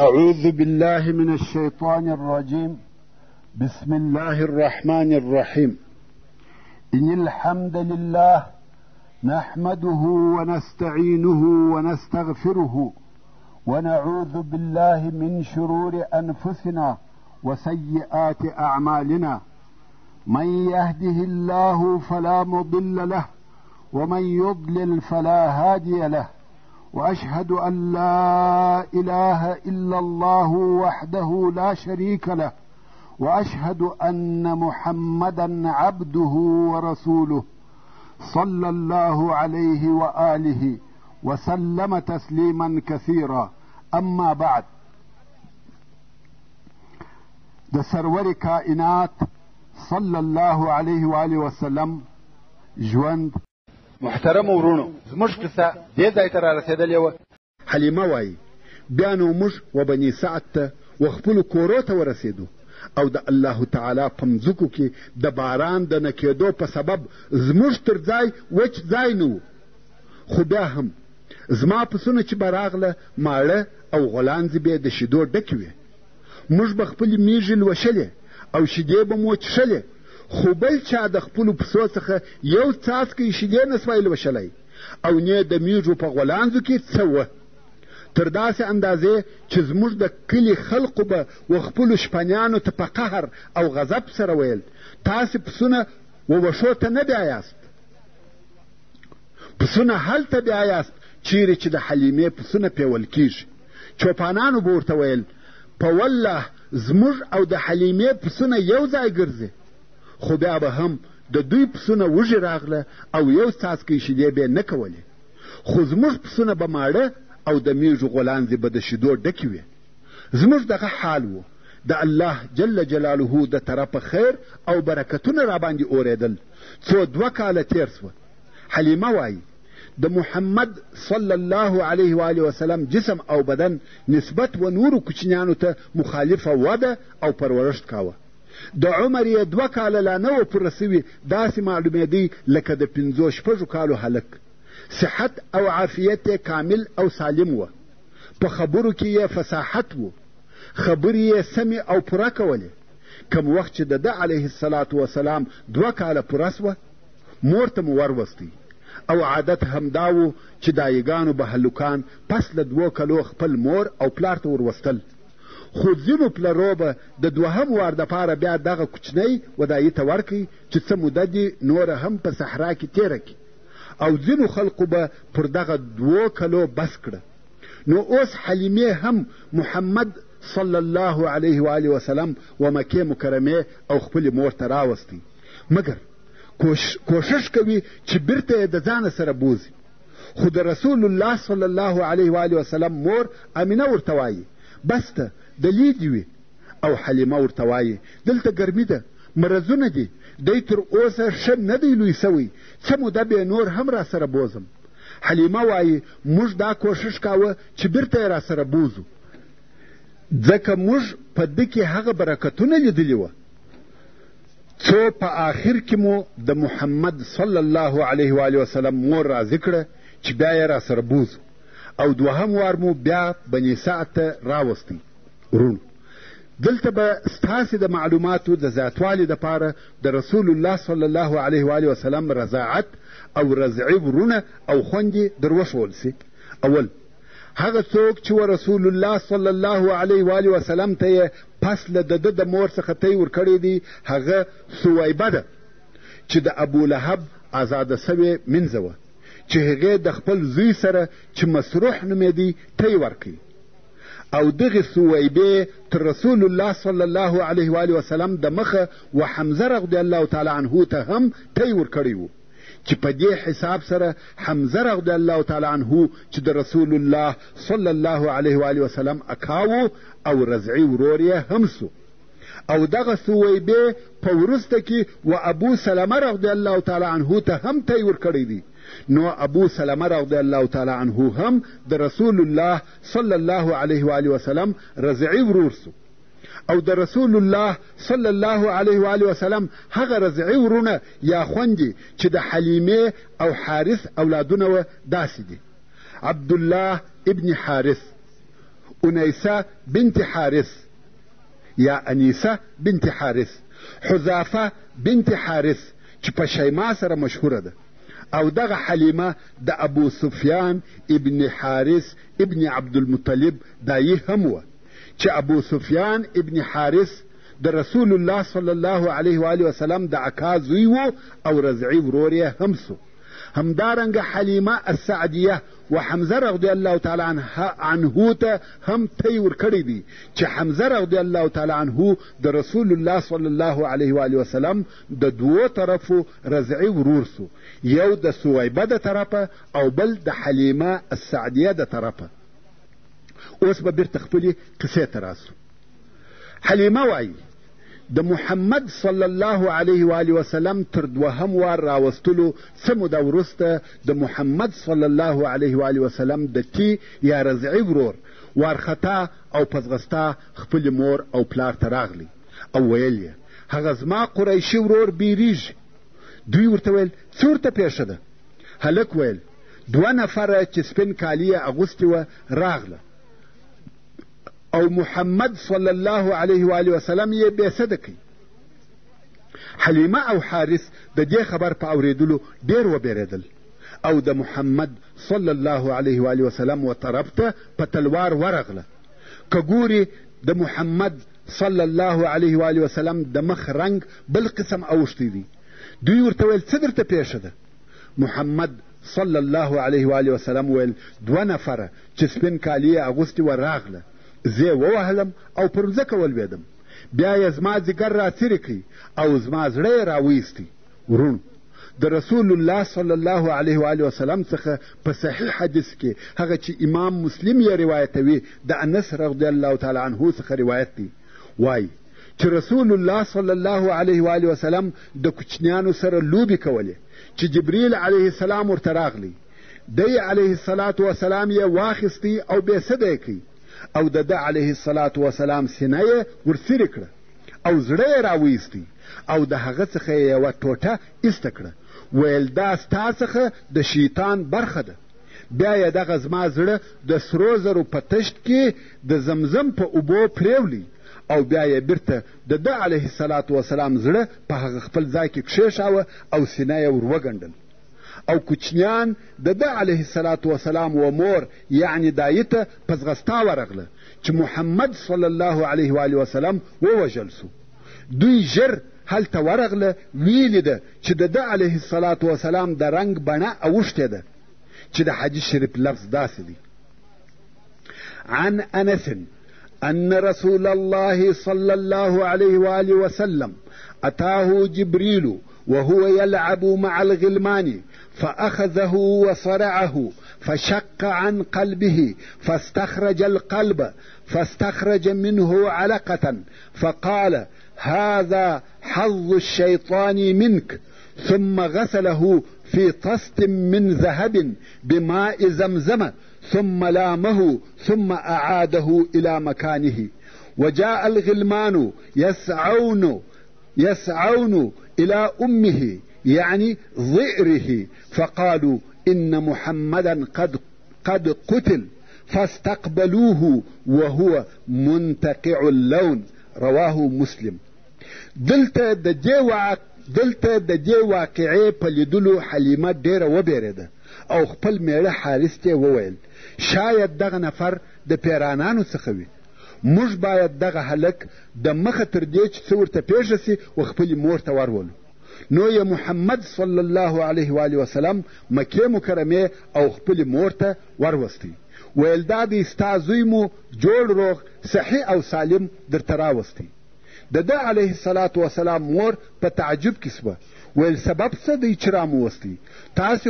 أعوذ بالله من الشيطان الرجيم. بسم الله الرحمن الرحيم. إن الحمد لله نحمده ونستعينه ونستغفره ونعوذ بالله من شرور أنفسنا وسيئات أعمالنا. من يهده الله فلا مضل له ومن يضلل فلا هادي له، وأشهد أن لا إله إلا الله وحده لا شريك له، وأشهد أن محمدا عبده ورسوله صلى الله عليه وآله وسلم تسليما كثيرا. أما بعد، د سرور کائنات صلى الله عليه وآله وسلم ژوند. محترم ورونو، زموږ کیسه دې ځای ته رارسېدلې وه. حلیمه وایي بیا نو موږ و بني سعد ته و خپلو کورو ته ورسېدو او د الله تعالی په مځکو کې د باران د نه کېدو په سبب زموږ تر ځای وچ ځای نه و. خو بیا هم زما پسونه چې به راغله ماړه او غولانځې به د شیدو ډکې وې. موږ به خپلې میږې لوشلې او شیدې به مو څښلې، خو بل چا د خپلو پسو څخه یو څاڅکی شیدې نه سوای لوشلی او نه د میږو په غولانځو کې څه وه. تر داسې اندازې چې زموږ د کلي خلقو به و خپلو شپنیانو ته په قهر او غضب سره ویل، تاسې پسونه ووښو ته نه بیایاست، پسونه هلته بیایاست چیرې چې د حلیمې پسونه پیول کیږي. چوپانانو به ورته ویل په والله زموږ او د حلیمې پسونه یو ځای ګرځي. خو بیا به هم د دوی پسونه وږي راغله او یو څاڅکی شیدې به یې نه کولې، خو زموږ پسونه به ماړه او د میږو غولانځې به د شیدو ډکې وې. زموږ دغه حال و. د الله جل جلاله د طرفه خیر او برکتونه راباندې اورېدل. څو 2 کاله تېر سوه. حلیمه وایي د محمد صلی الله علیه و آله وسلم جسم او بدن نسبت و نورو کوچنیانو ته مخالفه وده او پرورشت کاوه. د عمر یې 2 کاله لا نه و پوره سوي، داسې معلومېدی لکه د 5-6 کالو هلک. صحت او عافیت یې کامل او سالم و. په خبرو کې یې فصاحت و، خبرې یې سمې او پوره کولې. کم وخت چې د ده علیه الصلاة وسلام 2 کاله پوره سوه، مور ته مو وروستی او عادت همدا و چې دایګانو به هلکان پس له 2 کلو خپل مور او پلار ته وروستل. خو ځینو پلرو به د 2هم وار دپاره بیا دغه کوچنی ودایي ته ورکوي چې څه موده دې نوره هم په صحرا کې تېره کړي، او ځینو خلقو به پر دغه 2 کلو بس کړه. نو اوس حلیمې هم محمد صلی الله علیه و آله وسلم و مکې مکرمې او خپلې مور ته راوستی، مګر کوشش کوي چې بیرته یې د ځانه سره بوزي. خو د رسول الله صلی الله علیه و آله وسلم مور امینه ورته وایي بس ته د لیدې وي، او حلیمه ورته وایي دلته ګرمي ده، مرضونه دي، دی تر اوسه ښه نه دی لوی سوی، څه موده به نور هم را سره بوزم. حلیمه وایي موږ دا کوشش کاوه چې بیرته یې را سره بوزو، ځکه موږ په ده کې هغه برکتونه لیدلي وه څو په آخر کې مو د محمد صلی الله علیه و آله وسلم مور راضي کړه چې بیا یې را سره بوزو، او 2هم وار مو بیا بني سعد ته راوستی. ورونو، دلته به ستاسې د معلوماتو د زیاتوالي دپاره د رسول الله صلی الله علیه و آله وسلم رضاعت او رضعي ورونه او خوندې در وښول سي. اول، هغه څوک چې و رسول الله صلی الله علیه و آله وسلم ته یې پس له د ده د مور څخه تی ورکړی دی هغه ثویبه ده چې د ابولهب ازاده سوې مینځه وه، چې هغې د خپل زوی سره چې مسروح نومېدی تی ورکوي. او دغې ثویبې تر رسول الله صلی الله علیه و آله وسلم د مخه و حمزه رضی الله تعالی عنه ته هم تی ورکړی و، چې په دې حساب سره حمزه رضی الله تعالی عنه چې د رسول الله صلی الله علیه و آله وسلم اکاو او رضعي ورور یې هم سو. او دغه ثویبې په وروسته کې و ابو سلمه رضی الله تعالی عنه ته هم تی ورکړی دی. نو ابو سلمه رضی الله تعالی عنه هم د رسول الله صلی الله علیه و آله وسلم رضعي ورور سو. او د رسول الله صلی الله علیه و آله وسلم هغه رضعي ورونه یا خوندې چې د حلیمې او حارث اولادونه وه داسې دي: عبدالله ابن حارث، انیسه بنت حارث یا انیسه بنت حارث، حذافه بنت حارث چې په شیما سره مشهوره ده، او دغه حلیمه د ابو سفیان ابن حارث ابن عبدالمطلب دایي هم وه، چې ابو سفیان ابن حارث د رسول الله صلی الله علیه و آله وسلم د اکا زوی و او رضعي ورور یې هم سو. همدارنګه حلیمه السعدیه و حمزه رضی الله تعالی عنه ته هم تی ورکړی دی چې حمزه رضی الله تعالی عنه د رسول الله صلی الله علیه و آله وسلم د دوو طرفو رضعي ورور سو، یو د سویبه د طرفه او بل د حلیمه السعدیه د طرفه. اوس به بیرته خپلې قصې ته راسو. حلیمه وایي د محمد صلی الله علیه و آله وسلم تر دوهم وار راوستلو څه موده وروسته د محمد صلی الله علیه و آله وسلم د تی یا رضعي ورور وارخطا او پزغستا خپل مور او پلار ته راغلی او ویل یې هغه زما قریشي ورور بیریږي. دوی ورته ویل څه ورته پیښه ده؟ هلک ویل 2 نفره چې سپین کالي یې اغوستې وه راغله او محمد صلی الله علیه و آله وسلم یې بېسده کوي. حلیمه او حارث د دې خبر په اورېدلو ډېر وبېرېدل او د محمد صلی الله علیه و آله وسلم و طرف ته په تلوار ورغله. که ګوري د محمد صلی الله علیه و آله وسلم د مخ رنګ بل قسم اوښتی دی. دوی ورته ویل څه درته پیښه ده؟ محمد صلی الله علیه و آله وسلم ویل 2 نفره چې سپین کالي یې اغوستې وه راغله، زه ووهلم او پر مځکه ولوېدم، بیا یې زما ځیګر راڅیرې کړي او زما زړه یې راویستی. ورونو، د رسول الله صلی الله علیه و آله وسلم څخه په صحیح حدیث کې هغه چې امام مسلم یې روایتوي د انس رضی الله تعالی عنه څخه روایت دی، وایي چې رسول الله صلی الله علیه و آله وسلم د کوچنیانو سره لوبې کولې چې جبریل علیه السلام ورته راغلی، دی علیه الصلاة وسلام یې واخیستی او بېسده یې کړي او د ده علیه الصلاة وسلام سینه یې ورڅیرې کړه او زړه یې راویستی او د هغه څخه یې یوه ټوټه ایسته کړه، ویل دا ستا څخه د شیطان برخه ده. بیا یې دغه زما زړه د سرو زرو په تشت کې د زمزم په اوبو پرېولی او بیا یې بیرته د ده علیه الصلاة وسلام زړه په هغه خپل ځای کې کښېښاوه او سینه یې ور وګنډل او کوچنیان د ده علیه الصلاة وسلام و مور یعنی دایي ته په ځغستا ورغله چې محمد صلی الله علیه و آله وسلم ووژل سو. دوی ژر هلته ورغله، ویلې ده چې د ده علیه الصلاة وسلام د رنګ بڼه اوښتې ده، چې د حدیث شریف لفظ داسې دی: عن انس ان رسول الله صلی الله علیه و آله وسلم اتاه جبریل وهو يلعب مع الغلمان فأخذه وصرعه فشق عن قلبه فاستخرج القلب فاستخرج منه علقة فقال هذا حظ الشيطان منك، ثم غسله في طست من ذهب بماء زمزم ثم لامه ثم أعاده إلى مكانه. وجاء الغلمان يسعون إلى أمه يعني ظئره فقالوا إن محمدا قد قتل فاستقبلوه وهو منتقع اللون. رواه مسلم. دلته د دې واقعې په لیدلو حلیمه ډېره وبېرېده او خپل میړه حارث ته وویل شاید دغه نفر د پیرانانو څخه وي، موږ باید دغه هلک د مخه تر دې چې څه ورته پیښه سي و خپلې مور ته ورولو. نو یې محمد صلی الله علیه و آله وسلم مکې مکرمې او خپلې مور ته وروستی، ویل دا دی ستا زوی مو جوړ روغ صحیح او سالم درته راوستی. د ده علیه الصلاة وسلام مور په تعجب کې سوه، ویل سبب څه دی چې راموستی؟ تاسې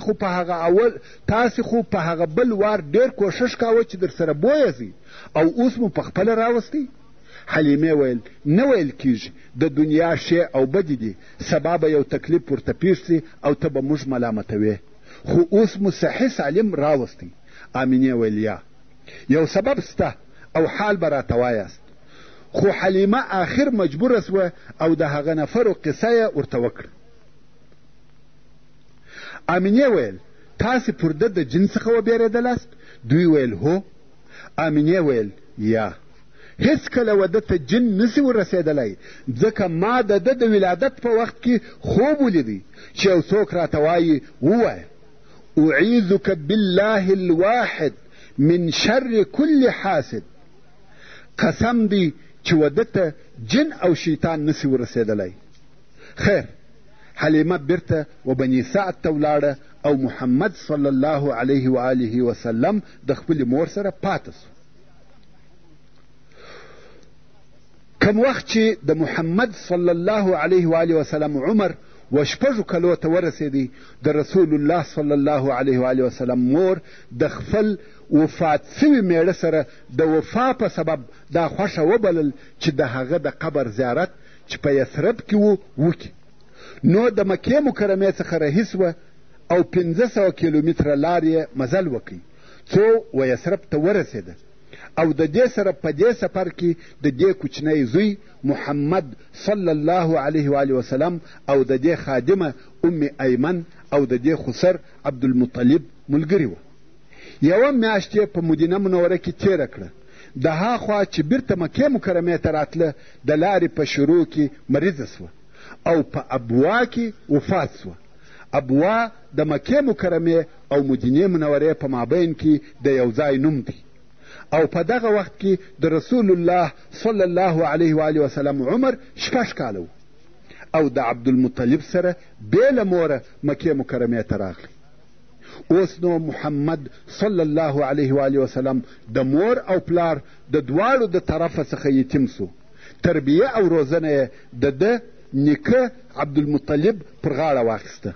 خو په هغه بل وار ډېر کوښښ کاوه چې در سره بویه ځي او اوس مو پخپله راوستی؟ حلیمې ویل نه ویل کیږي، د دنیا شی او بدې دي، سبا به یو تکلیف ورته پیښ سي او ته به موږ ملامتوې، خو اوس مو صحیح سالم راوستی. آمینې ویل یا یو سبب سته او حال به راته وایاست. خو حلیمه آخر مجبوره سوه او د هغه نفرو قصه یې ورته وکړه. آمینې ویل تاسې پر ده د جن څخه وبېرېدلاست؟ دوی ویل هو. آمینې ویل یا هیڅکله وده ته جن نسی ورسېدلی، ځکه ما د ده د ولادت په وخت کې خوب ولیدی چې یو څوک راته وایي ووایه اعیذک بالله الواحد من شر کل حاسد. قسم دی چې وده ته جن او شیطان نسی ورسېدلی. خیر، حلیمه بیرته و بني سعد ته ولاړه او محمد صلی الله علیه و آله وسلم د خپلې مور سره پاته سو. کم وخت چې د محمد صلی الله علیه و آله وسلم عمر و 6 کلو ته ورسېدی، د رسول الله صلی الله علیه و آله وسلم مور د خپل وفات سوي میړه سره د وفا په سبب دا خوښه وبلل چې د هغه د قبر زیارت چې په یثرب کې وکړي. نو د مکې مکرمې څخه رهي سوه او 500 کیلومتره لار یې مزل وکړي څو و یثرب ته ورسېده. او د دې سره په دې سفر کې د دې کوچنی زوی محمد صلی الله علیه و آله وسلم او د دې خادمه ام ایمن او د دې خسر عبدالمطلب ملګري وه. یوه میاشت یې په مدینه منوره کې تېره کړه. د هاخوا چې بیرته مکې مکرمې ته راتله د لارې په شروع کې مریضه سوه او په ابوا کې وفات سوه. ابوا د مکې مکرمې او مدینې منورې په مابین کې د یو ځای نوم دی. او په دغه وخت کې د رسول الله صلی الله علیه و آله وسلم عمر 6 کاله و او د عبدالمطلب سره بې له موره مکې مکرمې ته راغلی. اوس نو محمد صلی الله علیه و آله وسلم د مور او پلار د دواړو د طرفه څخه یتیم سو. تربیه او روزنه یې د ده نیکه عبدالمطلب پر غاړه واخیسته.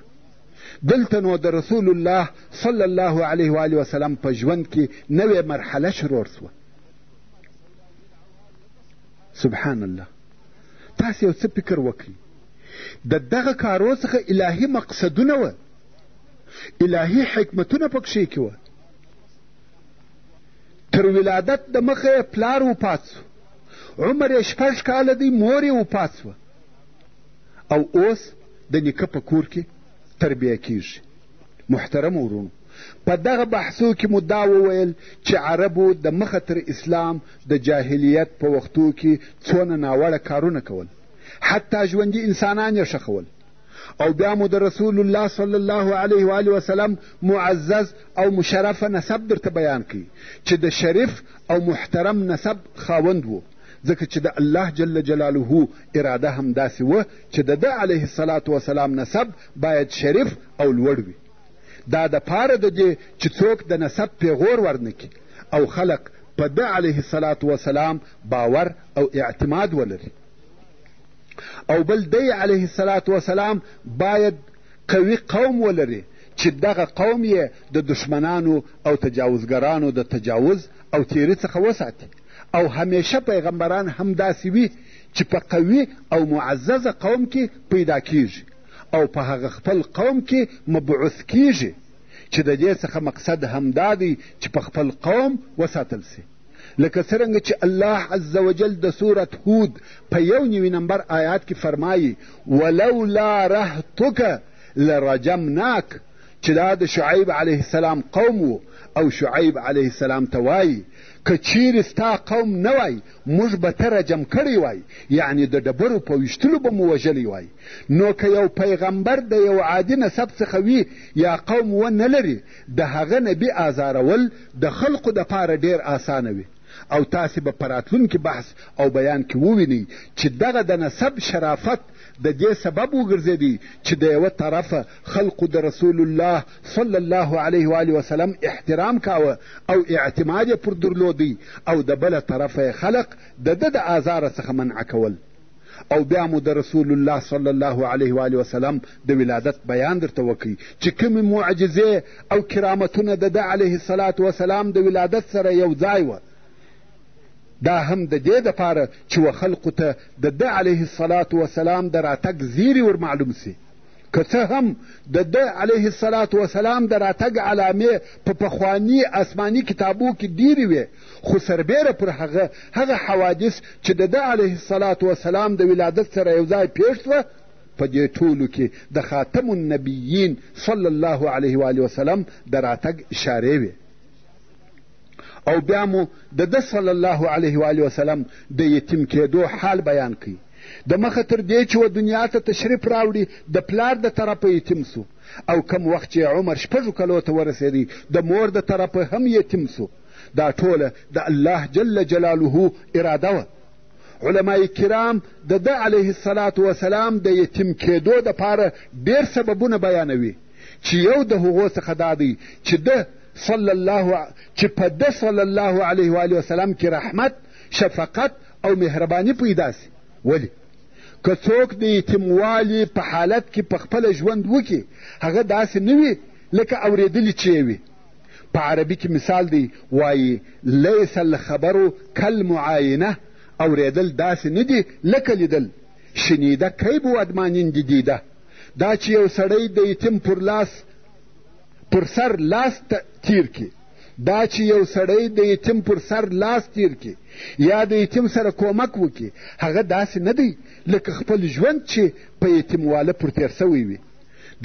دلته نو د رسول الله صلی الله علیه و آله وسلم په ژوند کې نوې مرحله شروع سوه. سبحان الله، تاسې یو څه فکر وکړئ. د دغه کارو څخه الهي مقصدونه وه، الهي حکمتونه پکښې کې وه. تر ولادت د مخه یې پلار وفات سو، عمر یې 6 کاله دی، مور یې وفات سوه او اوس د نیکه په کور کې تربیه کیږي. محترمو ورونو، په دغه بحثو کې مو دا وویل چې عربو د مخه تر اسلام د جاهلیت په وختو کې څونه ناوړه کارونه کول، حتی ژوندي انسانان یې ښخول. او بیا مو د رسول الله صلی الله علیه و آله وسلم معزز او مشرفه نسب درته بیان کړي چې د شریف او محترم نسب خاوند و، ځکه چې د الله جل جلاله اراده هم داسې وه چې د ده علیه الصلاة وسلام نسب باید شریف او لوړ وي. دا د پاره د دې چې څوک د نسب پیغور ورنکي او خلق په ده علیه الصلاة وسلام باور او اعتماد ولري. او بل دی علیه الصلاة وسلام باید قوي قوم ولري چې دغه قوم یې د دشمنانو او تجاوزګرانو د تجاوز او تیري څخه وساتي. او همیشه پیغمبران هم داسې وي چې په قوي او معززه قوم کې پیدا کیږي او په هغه خپل قوم کې مبعوث کیږي چې د دې څخه مقصد هم دا دی چې په خپل قوم وساتل سي. لکه څرنګه چې الله عز وجل د سورت هود په 1 نمبر آیات کې فرمایي ولولا رهتک لرجمناک، چې دا د شعیب علیه السلام قوم و او شعیب علیه السلام ته وایي که چیرې ستا قوم نه وای موږ به ته رجم کړی وای، یعنی د ډبرو په ویشتلو به مو وژلی وای. نو که یو پیغمبر د یو عادي نسب څخه وي یا قوم ونه لري، د هغه نبي آزارول د خلقو دپاره ډېر اسانه وي. او تاسې به په راتلونکي بحث او بیان کې ووینئ چې دغه د نسب شرافت د دې سبب وګرځېدی چې د یوه طرفه خلقو د رسول الله صلی الله علیه و آله وسلم احترام کاوه او اعتماد یې پر درلودی، او د بله طرفه خلق د ده د آزاره څخه منع کول. او بیا مو د رسول الله صلی الله علیه و آله وسلم د ولادت بیان درته وکړي چې کومې معجزې او کرامتونه د ده علیه الصلاة وسلام د ولادت سره یو ځای وه. دا هم د دې دپاره چې و خلقو ته د ده علیه الصلاة وسلام د راتګ زیري ور معلوم سي. که څه هم د ده علیه الصلاة وسلام د راتګ علامې په پخواني آسماني کتابو کې ډېرې وې، خو سربیره پر هغه حوادث چې د ده علیه الصلاة وسلام د ولادت سره یو ځای پیښ سوه، په دې ټولو کې د خاتم النبیین صلی الله علیه و آله وسلم د راتګ اشارې وې. او بیا مو د ده صلی الله علیه و آله وسلم د یتیم کېدو حال بیان کړي. د مخه تر دې چې و دنیا ته تشریف راوړي د پلار د طرفه یتیم سو، او کم وخت چې عمر 6 کلو ته ورسېدی د مور د طرفه هم یتیم سو. دا ټوله د الله جل جلاله اراده وه. علماء کرام د ده علیه الصلاة وسلام د یتیم کېدو دپاره ډېر سببونه بیانوي، چې یو د هغو څخه دا دی چې په ده صلی الله علیه و آله وسلم کې رحمت، شفقت او مهرباني پیدا سي. ولې؟ که څوک د یتیموالي په حالت کې په خپله ژوند وکړي، هغه داسې نه وي لکه اورېدلي چې وي. په عربي کې مثال دی، وایي لیس الخبر کالمعاینه، اورېدل داسې نه دي لکه لیدل. شنیده کی بود مانند دیده. دا چې یو سړی د یتیم پر سر لاس تیر کړي، دا چې یو سړی د یتیم پر سر لاس تیر کړي یا د یتیم سره کومک وکړي، هغه داسې نه دی لکه خپل ژوند چې په یتیمواله پر تیر سوی وي.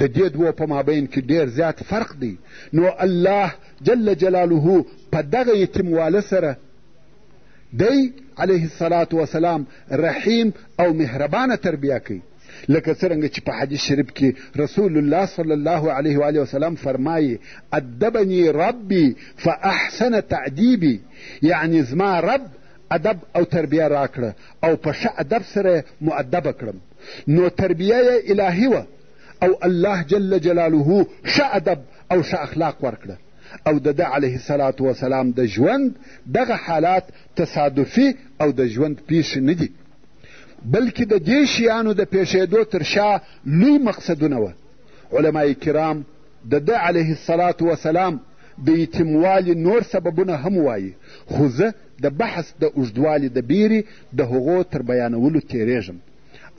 د دې دوو په مابین کې ډېر زیات فرق دی. نو الله جل جلاله په دغه یتیمواله سره دی علیه الصلاة وسلام رحیم او مهربانه تربیه کوي، لکه څرنګه چې په حدیث شریف کې رسول الله صلی الله علیه و آله وسلم فرمایي ادبني ربي فاحسن تعدیبي، یعنی زما رب ادب او تربیه راکړه او په ښه ادب سره مؤدبه کړم. نو تربیه یې الهي وه او الله جل جلاله ښه ادب او ښه اخلاق ورکړه. او د ده علیه الصلاة وسلام د ژوند دغه حالات تصادفي او د ژوند پیښې نه دي، بلکې د دې شیانو د پیښېدو تر شا لوی مقصدونه وه. علماء کرام د ده علیه الصلاة وسلام د یتیموالي نور سببونه هم وایي، خو زه د بحث د اوږدوالي د بیرې د هغو تر بیانولو تیریږم.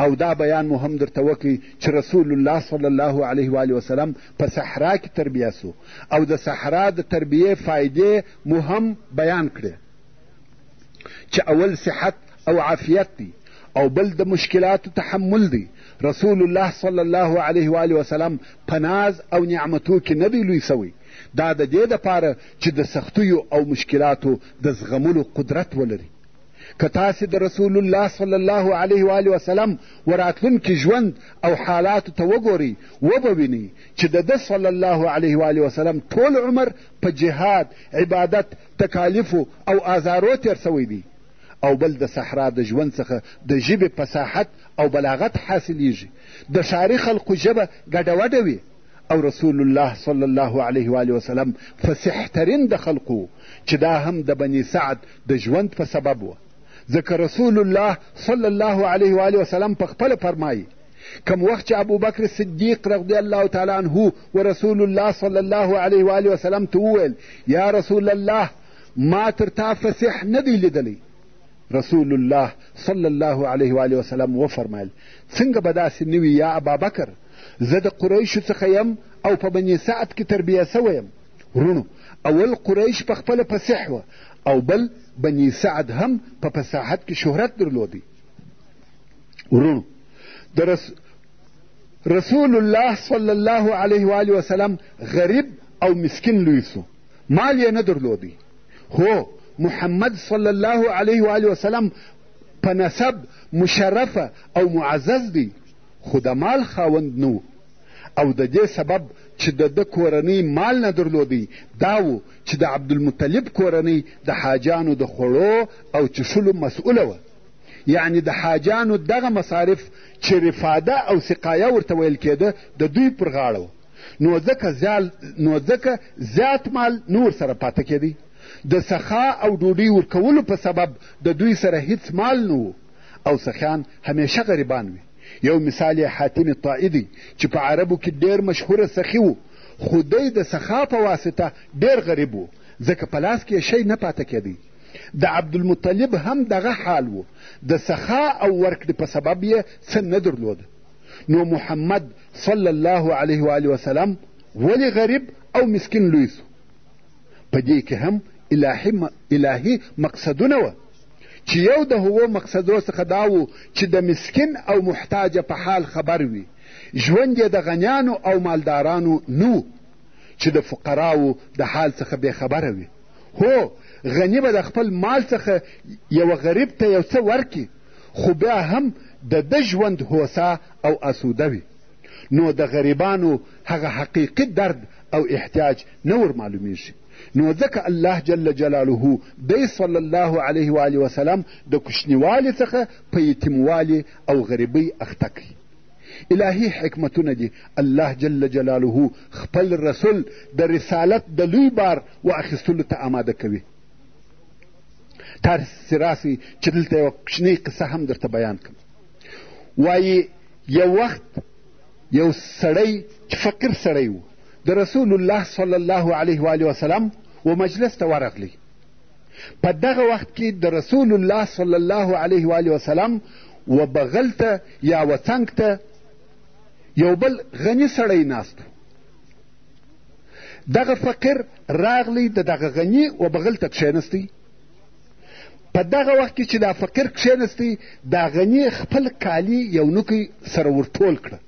او دا بیان مو هم درته وکړي چې رسول الله صلی الله علیه و آله وسلم په صحرا کې تربیه سو، او د صحرا د تربیې فایدې مو هم بیان کړې، چې اول صحت او عافیت دی، او بل د مشکلاتو تحمل دی. رسول الله صلی الله علیه و آله وسلم په ناز او نعمتو کې نه دی لوی سوی. دا د دې دپاره چې د سختیو او مشکلاتو د زغملو قدرت ولري. که تاسې د رسول الله صلی الله علیه و آله وسلم وراتلونکي ژوند او حالاتو ته وګورئ، وبه وینئ چې د ده صلی الله علیه و آله وسلم ټول عمر په جهاد، عبادت، تکالیفو او آزارو تیر سوی دی. او بل د صحرا د ژوند څخه د ژبې فصاحت او بلاغت حاصلیږي. د ښاري خلقو ژبه ګډوډه وي، او رسول الله صلی الله علیه و آله وسلم فصیح ترین د خلقو، چې دا هم د بني سعد د ژوند په سبب و. ځکه رسول الله صلی الله علیه و آله وسلم په خپله فرمایي کم وخت چې ابوبکر صدیق رضی الله تعالی عنه و رسول الله صلی الله علیه و آله وسلم ته وویل یا رسول الله ما تر تا فصیح نه دی لیدلی، رسول الله صلی الله علیه و آله وسلم وفرمایل څنګه به داسې نه وي یا ابابکر، زه د قریشو څخه یم او په بني سعد کې تربیه سوی یم. ورونو، اول قریش په خپله فصیح وه، او بل بني سعد هم په فصاحت کې شهرت درلودی. ورونو، د رسول الله صلی الله علیه و آله وسلم غریب او مسکین لوی سو، مال یې نه درلودی. هو محمد صلی الله علیه و آله وسلم په نسب مشرفه او معزز دی، خو د مال خاوند نه و. او د دې سبب چې د ده کورنۍ مال نه درلودی دا و چې د عبدالمطلب کورنۍ د حاجانو د خوړو او چښلو مسؤله وه. یعنی د حاجانو دغه مصارف چې رفاده او سقایه ورته ویل کېده د دوی پر غاړه وه. نو ځکه زیات مال نه ورسره پاته کېدی. د سخا او ډوډۍ ورکولو په سبب د دوی سره هیڅ مال نه و، او سخیان همیشه غریبان وي. یو مثال یې حاتم طائی دی چې په عربو کې ډېر مشهوره سخي و، خو دی د سخا په واسطه ډېر غریب و، ځکه په لاس کې شی نه پاته کېدی. د عبدالمطلب هم دغه حال و، د سخا او ورکړې په سبب یې څه نه درلوده. نو محمد صلی الله علیه و آله وسلم ولې غریب او مسکین لوی سو؟ په دې کې هم الهي مقصدونه وه، چې یو د هغو مقصدو څخه دا و چې د مسکین او محتاجه په حال خبر وي. ژوند یې د غنیانو او مالدارانو نه و چې د فقراو د حال څخه بې خبره وي. هو غني به د خپل مال څخه یو غریب ته یو څه ورکړي، خو بیا هم د ده ژوند هوسا او اسوده وي، نو د غریبانو هغه حقیقي درد او احتیاج نه ور معلومیږي. نو ځکه الله جل جلاله دی صلی الله علیه و آله وسلم د کوچنیوالي څخه په یتیموالي او غریبۍ اخته کړي. الهي حکمتونه دي الله جل جلاله خپل رسول د رسالت د لوی بار و اخیستلو ته آماده کوي. تاسې راسئ چې دلته یوه کوچنۍ قصه هم درته بیان کړم. وایي یو وخت یو سړی چې فقیر سړی و د رسول الله صلی الله علیه و آله وسلم و مجلس ته ورغلی. په دغه وخت کې د رسول الله صلی الله علیه و آله وسلم و بغل ته یا و څنګ ته یو بل غني سړی ناست و. دغه فقیر راغلی د دغه غني و بغل ته کښېنستی. په دغه وخت کې چې دا فقیر کښېنستی، دا غني خپل کالي یو نوکی سره ورټول کړه.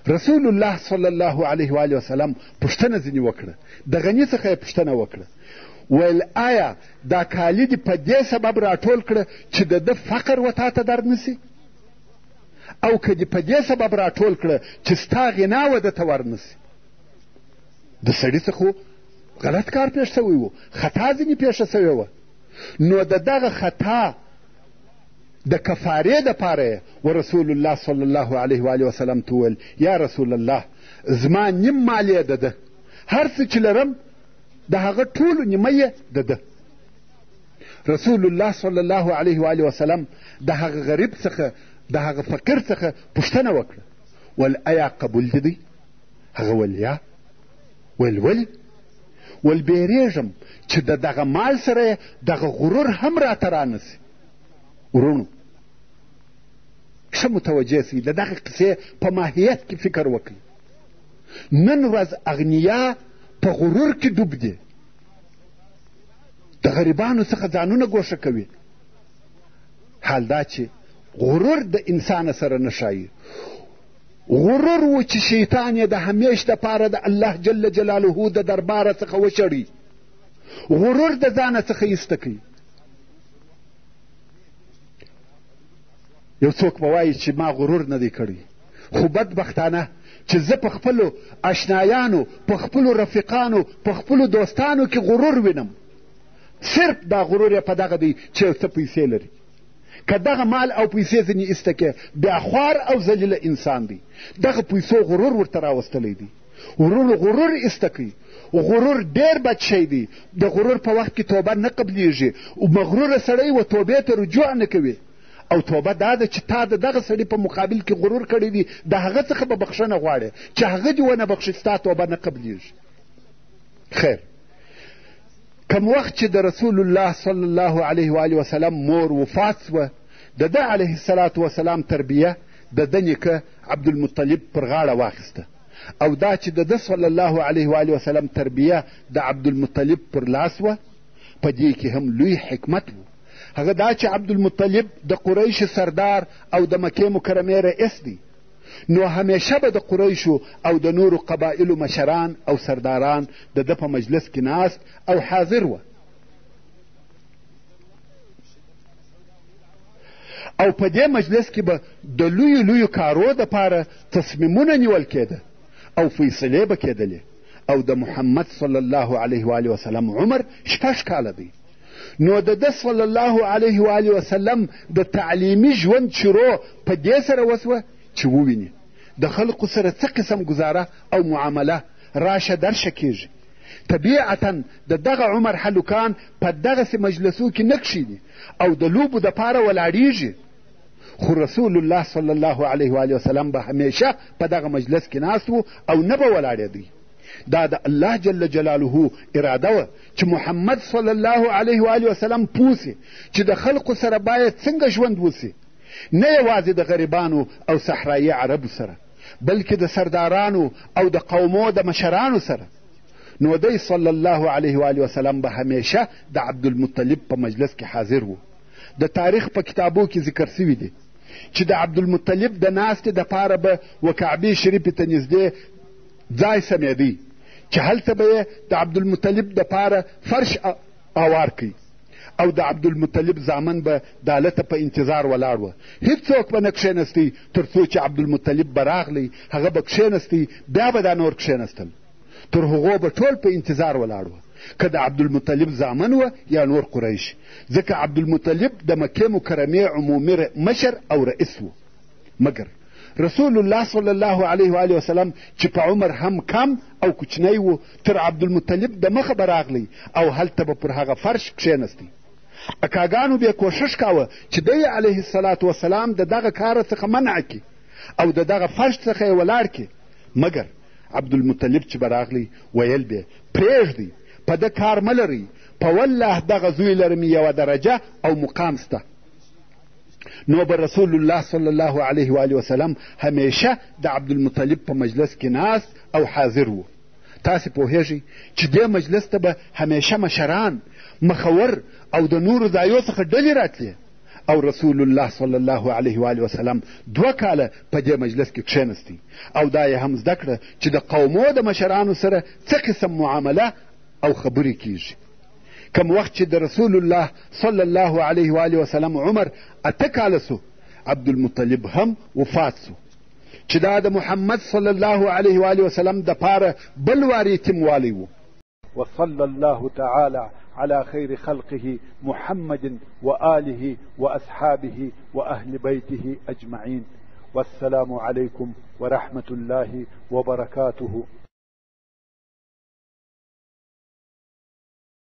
رسول الله صلی الله علیه و آله وسلم پوښتنه ځینې وکړه، د غني څخه یې پوښتنه وکړه، ویل آیا دا کالي دې په دې سبب راټول کړه چې د ده فقر و تا ته در نسي، او که دې په دې سبب راټول کړه چې ستا غنا و ده ته ور نسي؟ د سړي څخه غلط کار پېښ شوی و، خطا ځینې پېښه شوې وه. نو د دغه خطا د کفارې دپاره و رسول الله صلی الله علیه و آله وسلم ته وویل یا رسول الله زما نیم مال یې د ده، هر څه چې لرم د هغه ټولو نیمه یې د ده. رسول الله صلی الله علیه و آله وسلم د هغه غریب څخه د هغه فقیر څخه پوښتنه وکړه، ول ایا قبول دې دی؟ هغه ویل یا. ویل ولې؟ ول بیریږم چې د دغه مال سره دغه غرور هم راته رانسي. ورونو ښه متوجه سئ، د دغه قصې په ماهیت کې فکر وکړئ. نن ورځ اغنیا په غرور کې ډوب دي، د غریبانو څخه ځانونه ګوښه کوي. حال دا چې غرور د انسان سره نه ښایي. غرور و چې شیطان یې د همیش دپاره د الله جل جلاله د درباره څخه وشړي. غرور د ځانه څخه ایسته کوي. یو څوک به وایي چې ما غرور نه دی کړی، خو بدبختانه چې زه په خپلو اشنایانو، په خپلو رفیقانو، په خپلو دوستانو کې غرور وینم. صرف دا غرور یې په دغه دی چې یو څه پیسې لري. که دغه مال او پیسې ځینې ایسته کې، بیا خوار او ذلیله انسان دی. دغه پیسو غرور ورته راوستلی دی. غرور ایسته کوي. غرور ډېر بد شی دی. د غرور په وخت کې توبه نه قبلیږي. مغروره سړی و توبې ته رجوع نه کوي. او توبه دا ده چې تا د دغه سړي په مقابل کې غرور کړی دی، د هغه څخه به بخښنه غواړې، چې هغه دې ونه بخښي ستا توبه نه قبلیږي. خیر، کم وخت چې د رسول الله صلی الله علیه و آله وسلم مور وفات سوه، د ده علیه الصلاة وسلام تربیه د ده نیکه عبدالمطلب پر غاړه واخیسته، او دا چې د ده صلی الله علیه و آله وسلم تربیه د عبدالمطلب پر لاس وه، په دې کې هم لوی حکمت و. هغه دا چې عبدالمطلب د قریش سردار او د مکې مکرمې رئیس دی، نو همیشه به د قریشو او د نورو قبایلو مشران او سرداران د ده په مجلس کې ناست او حاضر وه، او په دې مجلس کې به د لویو لویو کارو دپاره تصمیمونه نیول کېده او فیصلې به کېدلې. او د محمد صلی الله علیه و آله وسلم عمر 6 کاله دی. نو د ده صلی الله علیه و آله وسلم د تعلیمي ژوند شروع په دې سره وسوه چې وویني د خلقو سره څه قسم ګزاره او معامله راشه درشه کېږي. طبیعتا د دغه عمر هلکان په دغسې مجلسو کې نه کښېني او د لوبو دپاره ولاړېږي. خو رسول الله صلی الله علیه و آله وسلم به همیشه په دغه مجلس کې ناست و او نه به ولاړېدی. دا د الله جل جلاله اراده وه چې محمد صلی الله علیه و آله وسلم پوسي چې د خلقو سره باید څنګه ژوند وسي، نه یوازې د غریبانو او صحرایي عربو سره، بلکې د سردارانو او د قومو د مشرانو سره. نو دی صلی الله علیه و آله وسلم به همیشه د عبدالمطلب په مجلس کې حاضر و. د تاریخ په کتابو کې ذکر سوي دی چې د عبدالمطلب د ناستې دپاره به و کعبې شریفې ته نږدې ځای سمیدی چې هلته به یې د عبدالمطلب دپاره فرش اوار کوي او د عبدالمطلب زامن به د هلته په انتظار ولاړ وه. هېڅوک به نه کښېنستی تر څو چې عبدالمطلب به راغلی، هغه به کښېنستی، بیا به دا نور کښېنستل. تر هغو به ټول په انتظار ولاړ وه، که د عبدالمطلب زامن وه یا نور قریش، ځکه عبدالمطلب د مکې مکرمې عمومي مشر او رئیس و. مګر رسول الله صلی الله علیه و آله وسلم چې په عمر هم کم او کوچنی و، تر عبدالمطلب د مخه به راغلی او هلته به پر هغه فرش کښېنستی. اکاګانو بیا کوښښ کاوه چې دی علیه الصلاة وسلام د دغه کاره څخه منع کړي او د دغه فرش څخه یې ولاړ کړي، مګر عبدالمطلب چې به راغلی ویل به پرېږدئ، په ده کار مه لرئ، په والله دغه زوی لرم یوه درجه او مقام سته. نو به رسول الله صلی الله علیه و آله وسلم همیشه د عبدالمطلب په مجلس کې ناست او حاضر و. تاسې پوهیږئ چې دې مجلس ته به همیشه مشران، مخور او د نورو ځایو څخه ډلې راتلې او رسول الله صلی الله علیه و آله وسلم 2 کاله په دې مجلس کې کښېنستی او دا یې هم زده کړه چې د قومو د مشرانو سره څه قسم معامله او خبرې کیږي. کم وخت چې د رسول الله صلی الله علیه و آله وسلم عمر 8 کاله سو، عبدالمطلب هم وفات سو، چې دا د محمد صلی الله علیه و آله وسلم دپاره بل وار یتیموالی و. وصلى الله تعالى على خير خلقه محمد وآله وأصحابه وأهل بيته أجمعين. والسلام عليكم ورحمة الله وبركاته.